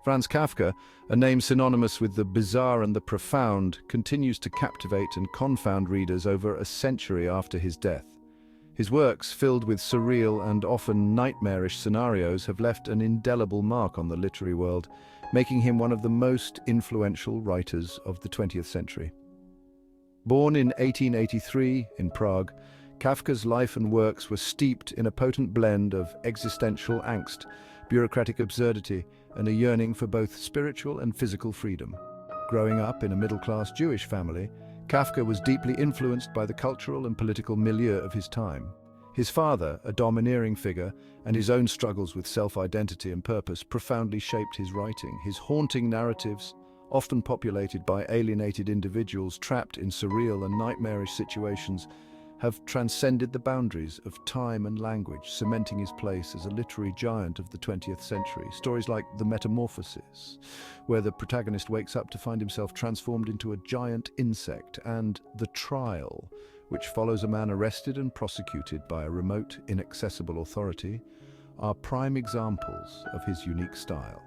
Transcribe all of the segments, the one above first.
Franz Kafka, a name synonymous with the bizarre and the profound, continues to captivate and confound readers over a century after his death. His works, filled with surreal and often nightmarish scenarios, have left an indelible mark on the literary world, making him one of the most influential writers of the 20th century. Born in 1883 in Prague, Kafka's life and works were steeped in a potent blend of existential angst, bureaucratic absurdity, and a yearning for both spiritual and physical freedom. Growing up in a middle-class Jewish family, Kafka was deeply influenced by the cultural and political milieu of his time. His father, a domineering figure, and his own struggles with self-identity and purpose profoundly shaped his writing. His haunting narratives, often populated by alienated individuals trapped in surreal and nightmarish situations, have transcended the boundaries of time and language, cementing his place as a literary giant of the 20th century. Stories like The Metamorphosis, where the protagonist wakes up to find himself transformed into a giant insect, and The Trial, which follows a man arrested and prosecuted by a remote, inaccessible authority, are prime examples of his unique style.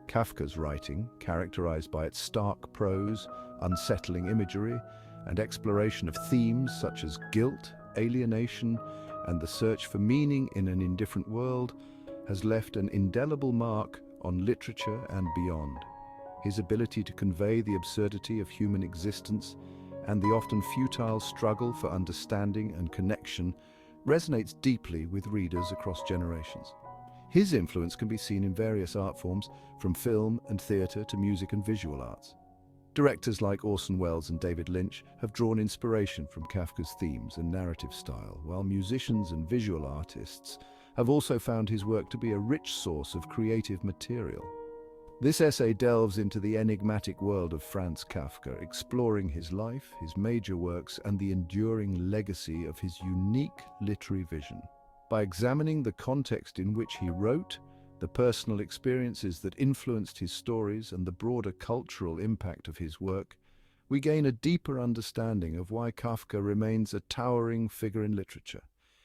Kafka's writing, characterized by its stark prose, unsettling imagery, and exploration of themes such as guilt, alienation, and the search for meaning in an indifferent world, has left an indelible mark on literature and beyond. His ability to convey the absurdity of human existence and the often futile struggle for understanding and connection resonates deeply with readers across generations. His influence can be seen in various art forms, from film and theatre to music and visual arts. Directors like Orson Welles and David Lynch have drawn inspiration from Kafka's themes and narrative style, while musicians and visual artists have also found his work to be a rich source of creative material. This essay delves into the enigmatic world of Franz Kafka, exploring his life, his major works, and the enduring legacy of his unique literary vision. By examining the context in which he wrote, the personal experiences that influenced his stories, and the broader cultural impact of his work, we gain a deeper understanding of why Kafka remains a towering figure in literature.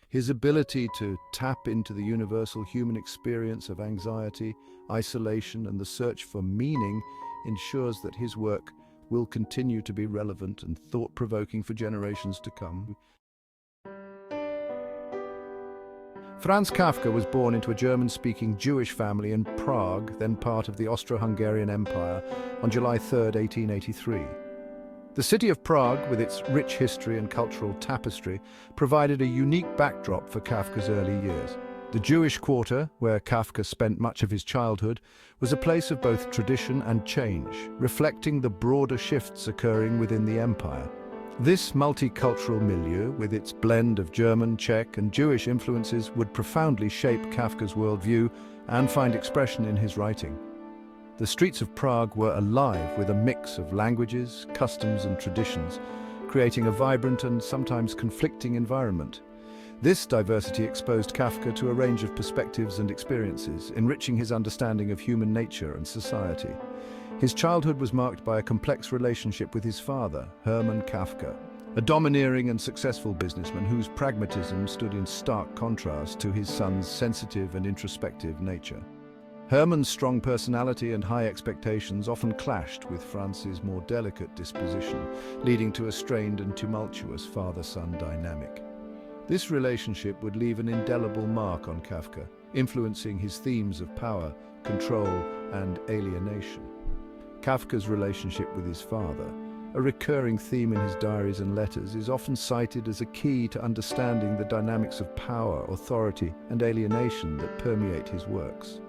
His ability to tap into the universal human experience of anxiety, isolation, and the search for meaning ensures that his work will continue to be relevant and thought-provoking for generations to come. Franz Kafka was born into a German-speaking Jewish family in Prague, then part of the Austro-Hungarian Empire, on July 3, 1883. The city of Prague, with its rich history and cultural tapestry, provided a unique backdrop for Kafka's early years. The Jewish quarter, where Kafka spent much of his childhood, was a place of both tradition and change, reflecting the broader shifts occurring within the empire. This multicultural milieu, with its blend of German, Czech, and Jewish influences, would profoundly shape Kafka's worldview and find expression in his writing. The streets of Prague were alive with a mix of languages, customs, and traditions, creating a vibrant and sometimes conflicting environment. This diversity exposed Kafka to a range of perspectives and experiences, enriching his understanding of human nature and society. His childhood was marked by a complex relationship with his father, Hermann Kafka, a domineering and successful businessman whose pragmatism stood in stark contrast to his son's sensitive and introspective nature. Hermann's strong personality and high expectations often clashed with Franz's more delicate disposition, leading to a strained and tumultuous father-son dynamic. This relationship would leave an indelible mark on Kafka, influencing his themes of power, control, and alienation. Kafka's relationship with his father, a recurring theme in his diaries and letters, is often cited as a key to understanding the dynamics of power, authority, and alienation that permeate his works.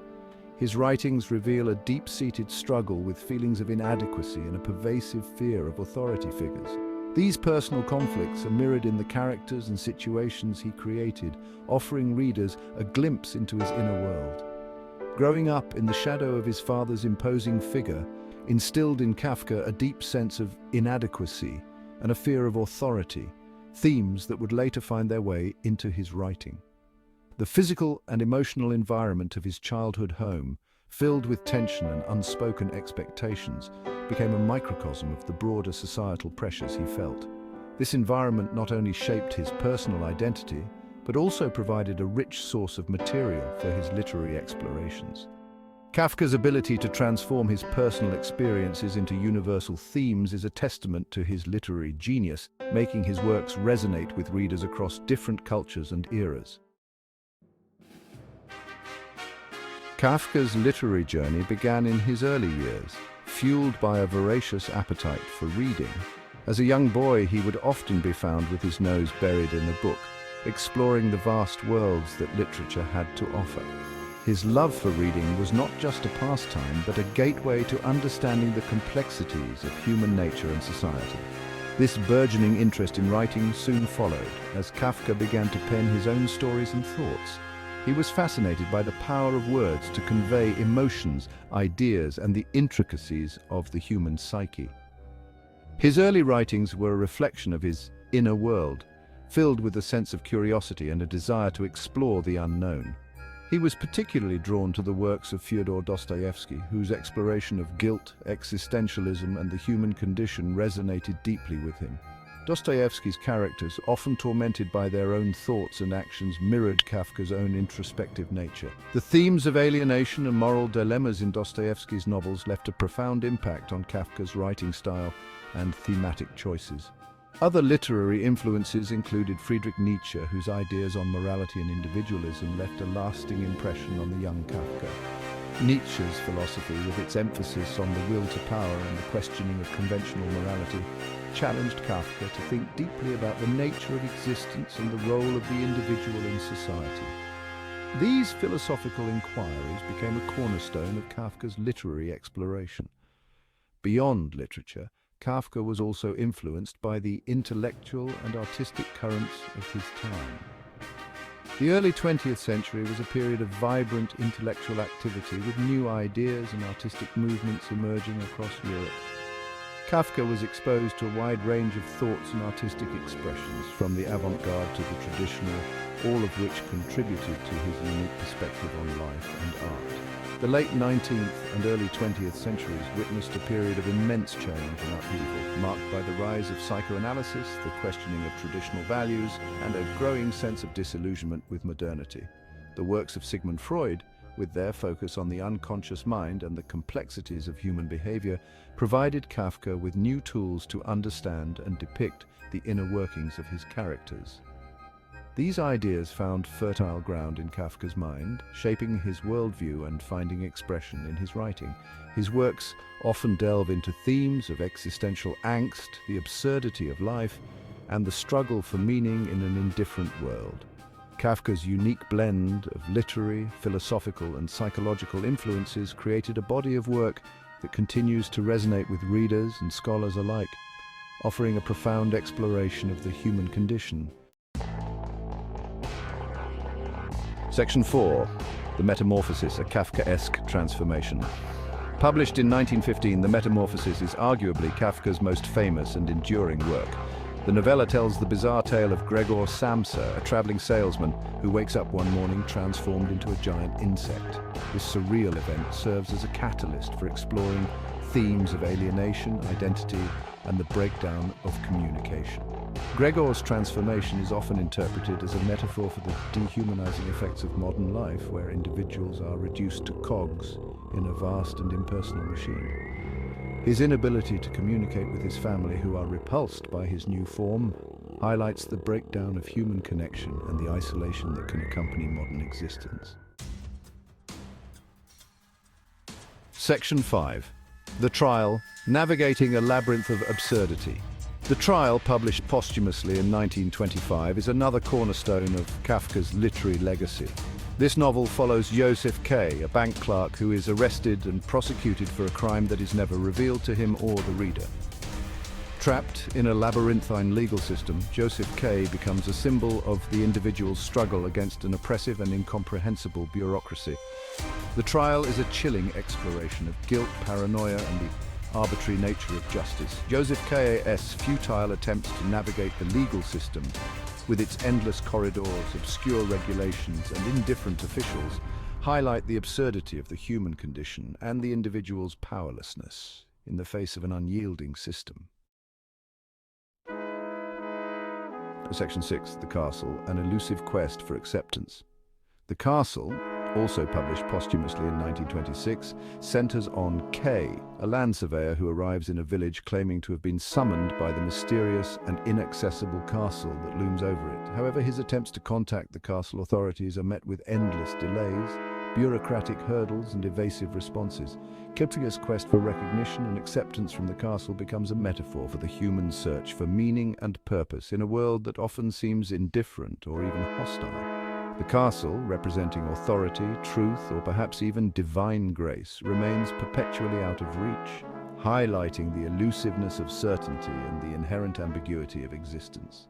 His writings reveal a deep-seated struggle with feelings of inadequacy and a pervasive fear of authority figures. These personal conflicts are mirrored in the characters and situations he created, offering readers a glimpse into his inner world. Growing up in the shadow of his father's imposing figure instilled in Kafka a deep sense of inadequacy and a fear of authority, themes that would later find their way into his writing. The physical and emotional environment of his childhood home, filled with tension and unspoken expectations, became a microcosm of the broader societal pressures he felt. This environment not only shaped his personal identity, but also provided a rich source of material for his literary explorations. Kafka's ability to transform his personal experiences into universal themes is a testament to his literary genius, making his works resonate with readers across different cultures and eras. Kafka's literary journey began in his early years, fueled by a voracious appetite for reading. As a young boy, he would often be found with his nose buried in a book, exploring the vast worlds that literature had to offer. His love for reading was not just a pastime, but a gateway to understanding the complexities of human nature and society. This burgeoning interest in writing soon followed, as Kafka began to pen his own stories and thoughts. He was fascinated by the power of words to convey emotions, ideas, and the intricacies of the human psyche. His early writings were a reflection of his inner world, filled with a sense of curiosity and a desire to explore the unknown. He was particularly drawn to the works of Fyodor Dostoevsky, whose exploration of guilt, existentialism, and the human condition resonated deeply with him. Dostoevsky's characters, often tormented by their own thoughts and actions, mirrored Kafka's own introspective nature. The themes of alienation and moral dilemmas in Dostoevsky's novels left a profound impact on Kafka's writing style and thematic choices. Other literary influences included Friedrich Nietzsche, whose ideas on morality and individualism left a lasting impression on the young Kafka. Nietzsche's philosophy, with its emphasis on the will to power and the questioning of conventional morality, challenged Kafka to think deeply about the nature of existence and the role of the individual in society. These philosophical inquiries became a cornerstone of Kafka's literary exploration. Beyond literature, Kafka was also influenced by the intellectual and artistic currents of his time. The early 20th century was a period of vibrant intellectual activity, with new ideas and artistic movements emerging across Europe. Kafka was exposed to a wide range of thoughts and artistic expressions, from the avant-garde to the traditional, all of which contributed to his unique perspective on life and art. The late 19th and early 20th centuries witnessed a period of immense change and upheaval, marked by the rise of psychoanalysis, the questioning of traditional values, and a growing sense of disillusionment with modernity. The works of Sigmund Freud, with their focus on the unconscious mind and the complexities of human behavior, provided Kafka with new tools to understand and depict the inner workings of his characters. These ideas found fertile ground in Kafka's mind, shaping his worldview and finding expression in his writing. His works often delve into themes of existential angst, the absurdity of life, and the struggle for meaning in an indifferent world. Kafka's unique blend of literary, philosophical, and psychological influences created a body of work that continues to resonate with readers and scholars alike, offering a profound exploration of the human condition. Section 4. The Metamorphosis, a Kafkaesque Transformation. Published in 1915, The Metamorphosis is arguably Kafka's most famous and enduring work. The novella tells the bizarre tale of Gregor Samsa, a traveling salesman who wakes up one morning transformed into a giant insect. This surreal event serves as a catalyst for exploring themes of alienation, identity, and the breakdown of communication. Gregor's transformation is often interpreted as a metaphor for the dehumanizing effects of modern life, where individuals are reduced to cogs in a vast and impersonal machine. His inability to communicate with his family, who are repulsed by his new form, highlights the breakdown of human connection and the isolation that can accompany modern existence. Section 5. The Trial, Navigating a Labyrinth of Absurdity. The Trial, published posthumously in 1925, is another cornerstone of Kafka's literary legacy. This novel follows Joseph K., a bank clerk who is arrested and prosecuted for a crime that is never revealed to him or the reader. Trapped in a labyrinthine legal system, Joseph K. becomes a symbol of the individual's struggle against an oppressive and incomprehensible bureaucracy. The Trial is a chilling exploration of guilt, paranoia, and the arbitrary nature of justice. Joseph K.'s futile attempts to navigate the legal system, with its endless corridors, obscure regulations, and indifferent officials, highlight the absurdity of the human condition and the individual's powerlessness in the face of an unyielding system. Section 6. The Castle, an elusive quest for acceptance. The Castle, also published posthumously in 1926, centers on K, a land surveyor who arrives in a village claiming to have been summoned by the mysterious and inaccessible castle that looms over it. However, his attempts to contact the castle authorities are met with endless delays, bureaucratic hurdles, and evasive responses. Kafka's quest for recognition and acceptance from the castle becomes a metaphor for the human search for meaning and purpose in a world that often seems indifferent or even hostile. The castle, representing authority, truth, or perhaps even divine grace, remains perpetually out of reach, highlighting the elusiveness of certainty and the inherent ambiguity of existence.